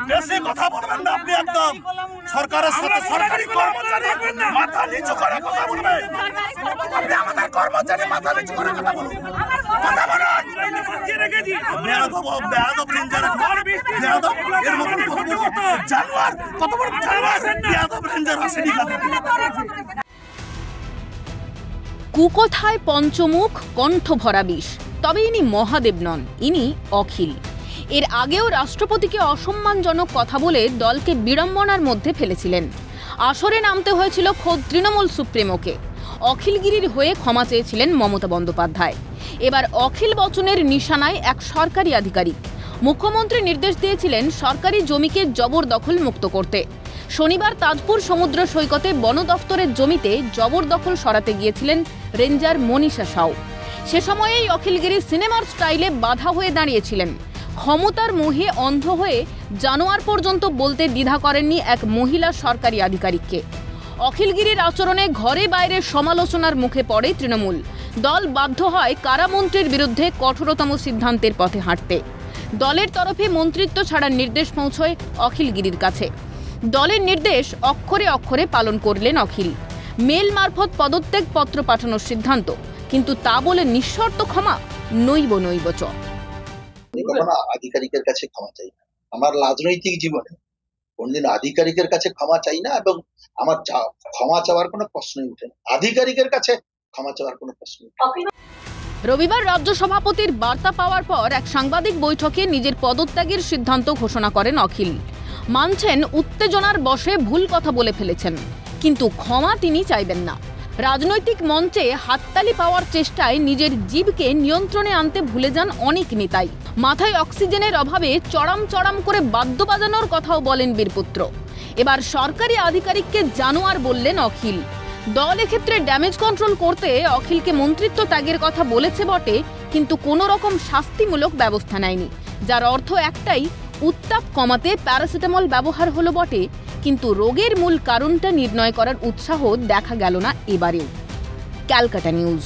বেশি কথা বলবেন না আপনি, একদম সরকারের সাথে সরকারি কর্মচারী মাথা নিচু করে কথা বলবেন। আপনি আমাদের কর্মচারী মাথা নিচু করে কথা বলুন, কথা বলুন। বেয়াদব রেঞ্জার, বেয়াদব এর মতন কত বড় জানোয়ার, কত বড় জানোয়ার বেয়াদব রেঞ্জার আসেনি কাছে। কুকথায় পঞ্চমুখ, কণ্ঠ ভরা বিষ। তবে ইনি মহাদেব নন, ইনি অখিল। এর আগেও রাষ্ট্রপতিকে অসম্মানজনক কথা বলে দলকে বিড়ম্বনার মধ্যে ফেলেছিলেন। আসরে নামতে হয়েছিল খোদ তৃণমূল সুপ্রিমোকে। অখিলগিরির হয়ে ক্ষমা চেয়েছিলেন মমতা বন্দ্যোপাধ্যায়। এবার অখিল বচনের নিশানায় এক সরকারি আধিকারিক। মুখ্যমন্ত্রী নির্দেশ দিয়েছিলেন সরকারি জমিকে জবরদখল মুক্ত করতে। শনিবার তাজপুর সমুদ্র সৈকতে বন দফতরের জমিতে জবরদখল সরাতে গিয়েছিলেন রেঞ্জার মনীষা সাউ। সে সময়েই অখিলগিরি সিনেমার স্টাইলে বাধা হয়ে দাঁড়িয়েছিলেন। ক্ষমতার মোহে অন্ধ হয়ে জানোয়ার পর্যন্ত বলতে দ্বিধা করেননি এক মহিলা সরকারি আধিকারিককে। অখিলগিরির আচরণে ঘরে বাইরে সমালোচনার মুখে পড়ে তৃণমূল। দল বাধ্য হয় কারামন্ত্রীর বিরুদ্ধে কঠোরতম সিদ্ধান্তের পথে হাঁটতে। দলের তরফে মন্ত্রিত্ব ছাড়ার নির্দেশ পৌঁছয় অখিলগিরির কাছে। দলের নির্দেশ অক্ষরে অক্ষরে পালন করলেন অখিল। মেল মারফত পদত্যাগ পত্র পাঠানোর সিদ্ধান্ত, কিন্তু তা বলে নিঃশর্ত ক্ষমা নইব চ। আধিকারিকের কাছে ক্ষমা চাই না। আমার রাজনৈতিক জীবনে কোনদিন আধিকারিকের কাছে ক্ষমা চাই না, এবং আমার ক্ষমা চাওয়ার কোনো প্রশ্নই উঠে না। আধিকারিকের কাছে ক্ষমা চাওয়ার কোনো প্রশ্ন উঠে না। রবিবার রাজ্য সভাপতির বার্তা পাওয়ার পর এক সাংবাদিক বৈঠকে নিজের পদত্যাগের সিদ্ধান্ত ঘোষণা করেন অখিল। মানছেন উত্তেজনার বশে ভুল কথা বলে ফেলেছেন, কিন্তু ক্ষমা তিনি চাইবেন না। রাজনৈতিক মঞ্চে হাততালি পাওয়ার চেষ্টায় নিজের জিভকে নিয়ন্ত্রণে আনতে ভুলে যান অনেক নেতাই। মাথায় অক্সিজেনের অভাবে চড়াম চড়াম করে বাদ্য বাজানোর কথাও বলেন বীরপুত্র। এবার সরকারি আধিকারিককে জানোয়ার বললেন অখিল। দল এক্ষেত্রে ড্যামেজ কন্ট্রোল করতে অখিলকে মন্ত্রিত্ব ত্যাগের কথা বলেছে বটে, কিন্তু কোনো রকম শাস্তিমূলক ব্যবস্থা নেয়নি। যার অর্থ একটাই, উত্তাপ কমাতে প্যারাসিটামল ব্যবহার হলো বটে, কিন্তু রোগের মূল কারণটা নির্ণয় করার উৎসাহ দেখা গেল না এবারেও। ক্যালকাটা নিউজ।